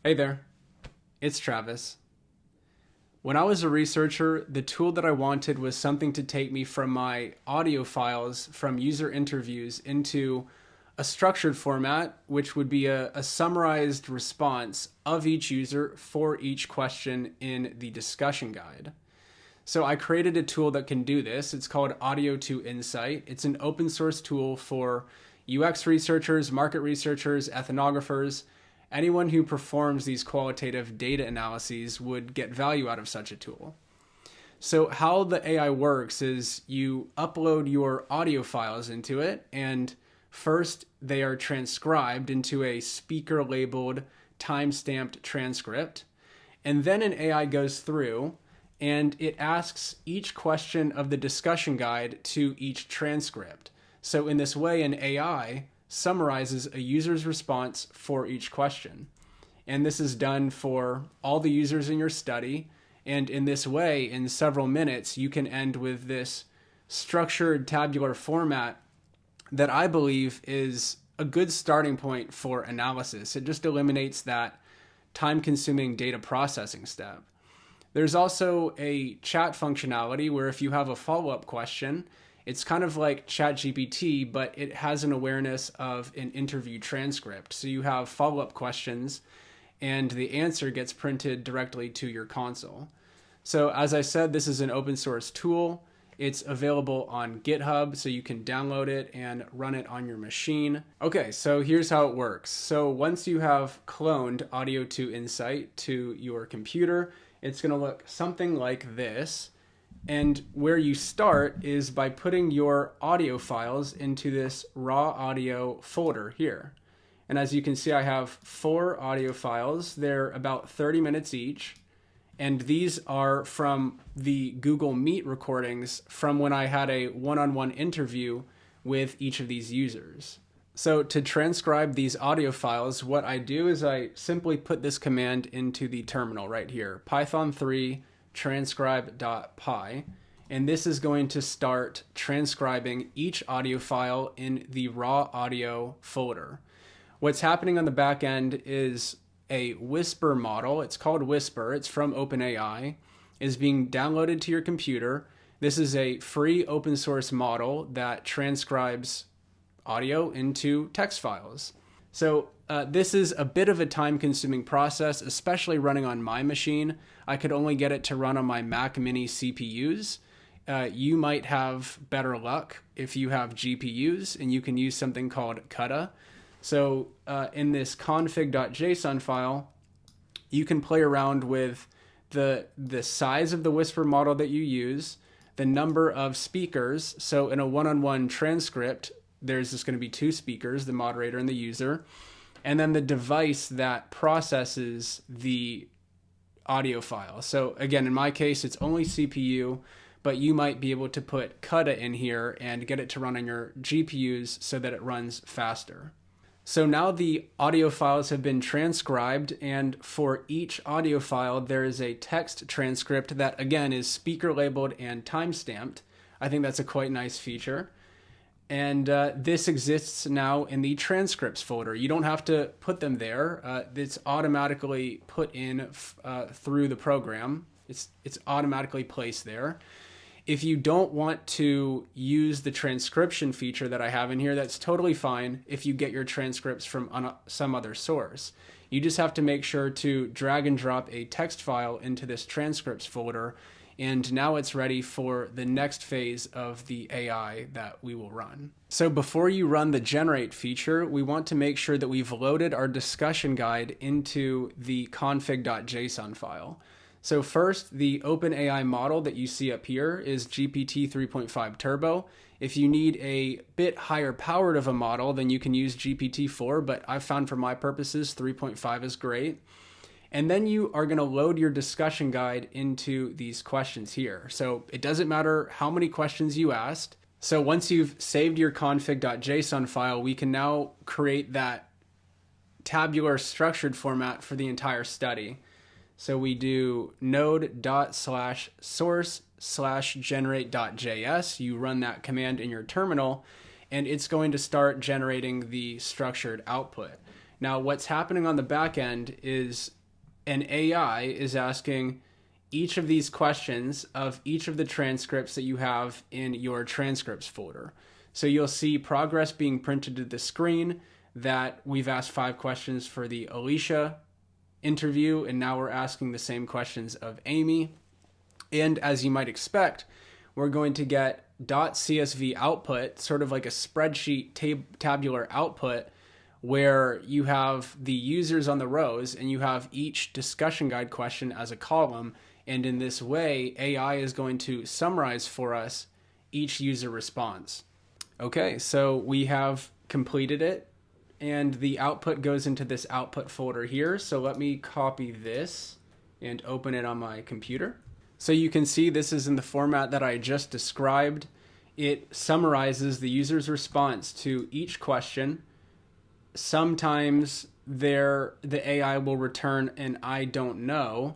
Hey there, it's Travis. When I was a researcher, the tool that I wanted was something to take me from my audio files from user interviews into a structured format, which would be a summarized response of each user for each question in the discussion guide. So I created a tool that can do this. It's called Audio to Insight. It's an open source tool for UX researchers, market researchers, ethnographers. Anyone who performs these qualitative data analyses would get value out of such a tool. So how the AI works is you upload your audio files into it, and first they are transcribed into a speaker-labeled time-stamped transcript, and then an AI goes through and it asks each question of the discussion guide to each transcript. So in this way, an AI summarizes a user's response for each question. And this is done for all the users in your study. And in this way, in several minutes, you can end with this structured tabular format that I believe is a good starting point for analysis. It just eliminates that time-consuming data processing step. There's also a chat functionality where if you have a follow-up question, it's kind of like ChatGPT, but it has an awareness of an interview transcript. So you have follow-up questions and the answer gets printed directly to your console. So as I said, this is an open source tool. It's available on GitHub, so you can download it and run it on your machine. Okay, so here's how it works. So once you have cloned Audio to Insight to your computer, it's going to look something like this. And where you start is by putting your audio files into this raw audio folder here. And as you can see, I have 4 audio files. They're about 30 minutes each. And these are from the Google Meet recordings from when I had a one-on-one interview with each of these users. So to transcribe these audio files, what I do is I simply put this command into the terminal right here, python3 transcribe.py, and this is going to start transcribing each audio file in the raw audio folder. What's happening on the back end is a Whisper model. It's called Whisper. It's from OpenAI, is being downloaded to your computer. This is a free open source model that transcribes audio into text files. So this is a bit of a time-consuming process, especially running on my machine. I could only get it to run on my Mac Mini CPUs. You might have better luck if you have GPUs, and you can use something called CUDA. So in this config.json file, you can play around with the size of the Whisper model that you use, the number of speakers. So in a one-on-one transcript, there's just going to be 2 speakers, the moderator and the user, and then the device that processes the audio file. So again, in my case, it's only CPU, but you might be able to put CUDA in here and get it to run on your GPUs so that it runs faster. So now the audio files have been transcribed, and for each audio file, there is a text transcript that, again, is speaker labeled and time-stamped. I think that's a quite nice feature. And this exists now in the transcripts folder. You don't have to put them there. It's automatically put in through the program. It's automatically placed there. If you don't want to use the transcription feature that I have in here, that's totally fine if you get your transcripts from some other source. You just have to make sure to drag and drop a text file into this transcripts folder, and now it's ready for the next phase of the AI that we will run. So before you run the generate feature, we want to make sure that we've loaded our discussion guide into the config.json file. So first, the OpenAI model that you see up here is GPT 3.5 Turbo. If you need a bit higher powered of a model, then you can use GPT-4, but I've found for my purposes 3.5 is great. And then you are going to load your discussion guide into these questions here. So it doesn't matter how many questions you asked. So once you've saved your config.json file, we can now create that tabular structured format for the entire study. So we do node.source/generate.js. You run that command in your terminal, and it's going to start generating the structured output. Now, what's happening on the back end is an AI is asking each of these questions of each of the transcripts that you have in your transcripts folder. So you'll see progress being printed to the screen that we've asked 5 questions for the Alicia interview, and now we're asking the same questions of Amy. And as you might expect, we're going to get .csv output, sort of like a spreadsheet tabular output, where you have the users on the rows and you have each discussion guide question as a column. And in this way, AI is going to summarize for us each user response. Okay, so we have completed it, and the output goes into this output folder here. So let me copy this and open it on my computer. So you can see this is in the format that I just described. It summarizes the user's response to each question. Sometimes the AI will return an I don't know.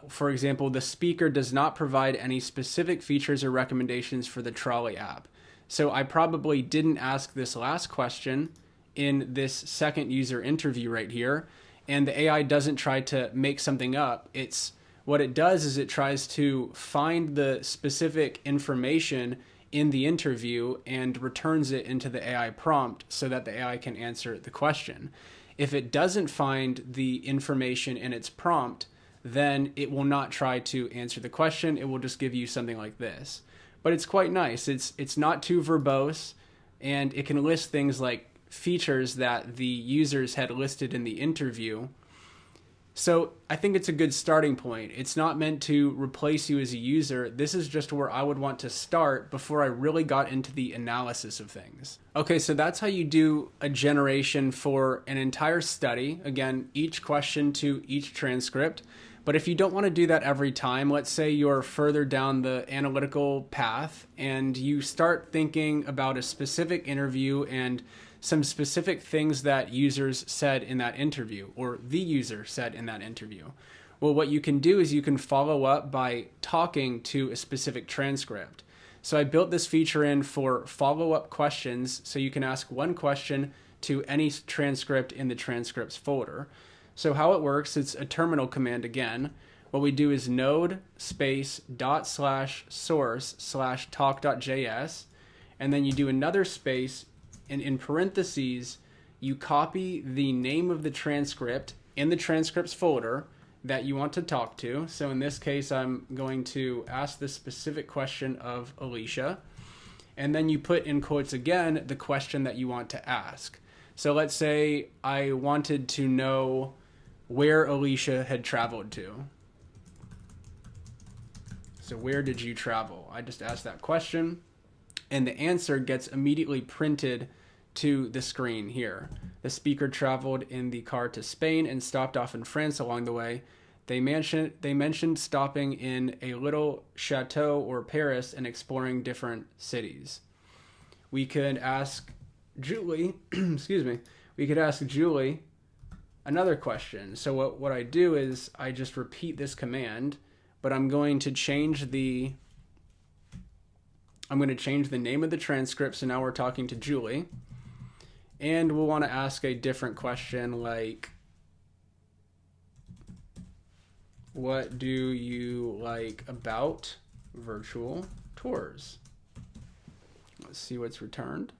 For example, the speaker does not provide any specific features or recommendations for the Trolley app. So I probably didn't ask this last question in this second user interview right here, and the AI doesn't try to make something up. What it does is it tries to find the specific information in the interview and returns it into the AI prompt so that the AI can answer the question. If it doesn't find the information in its prompt, then it will not try to answer the question. It will just give you something like this. But it's quite nice. It's not too verbose, and it can list things like features that the users had listed in the interview. So I think it's a good starting point. It's not meant to replace you as a user. This is just where I would want to start before I really got into the analysis of things. Okay, so that's how you do a generation for an entire study. Again, each question to each transcript. But if you don't want to do that every time, let's say you're further down the analytical path and you start thinking about a specific interview and some specific things that users said in that interview, or the user said in that interview. Well, what you can do is you can follow up by talking to a specific transcript. So I built this feature in for follow-up questions, so you can ask one question to any transcript in the transcripts folder. So how it works, it's a terminal command again. What we do is node space ./source/talk.js, and then you do another space, and in parentheses, you copy the name of the transcript in the transcripts folder that you want to talk to. So in this case, I'm going to ask the specific question of Alicia, and then you put in quotes again the question that you want to ask. So let's say I wanted to know where Alicia had traveled to. So where did you travel? I just asked that question, and the answer gets immediately printed to the screen here. The speaker traveled in the car to Spain and stopped off in France along the way. They mentioned stopping in a little chateau or Paris and exploring different cities. We could ask Julie, we could ask Julie another question. So what I do is I just repeat this command, but I'm going to change the name of the transcript. So now we're talking to Julie, and we'll want to ask a different question like, what do you like about virtual tours? Let's see what's returned.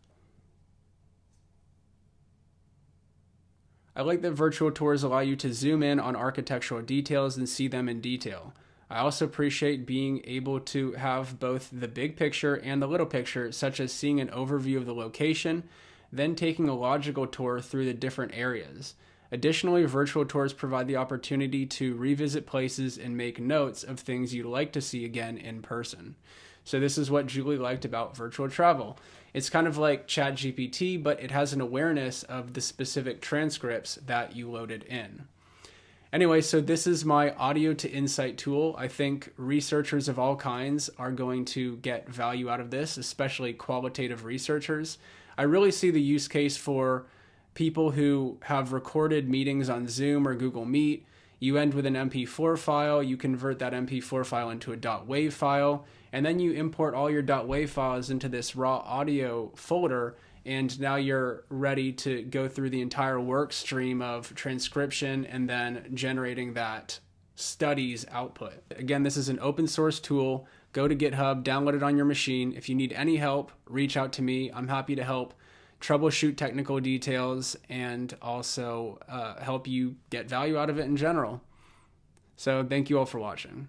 I like that virtual tours allow you to zoom in on architectural details and see them in detail. I also appreciate being able to have both the big picture and the little picture, such as seeing an overview of the location, then taking a logical tour through the different areas. Additionally, virtual tours provide the opportunity to revisit places and make notes of things you'd like to see again in person. So this is what Julie liked about virtual travel. It's kind of like ChatGPT, but it has an awareness of the specific transcripts that you loaded in. Anyway, so this is my audio to insight tool. I think researchers of all kinds are going to get value out of this, especially qualitative researchers. I really see the use case for people who have recorded meetings on Zoom or Google Meet. You end with an MP4 file, you convert that MP4 file into a .wav file, and then you import all your .wav files into this raw audio folder, and now you're ready to go through the entire work stream of transcription and then generating that studies output. Again, this is an open source tool. Go to GitHub, download it on your machine. If you need any help, reach out to me. I'm happy to help troubleshoot technical details and also help you get value out of it in general. So thank you all for watching.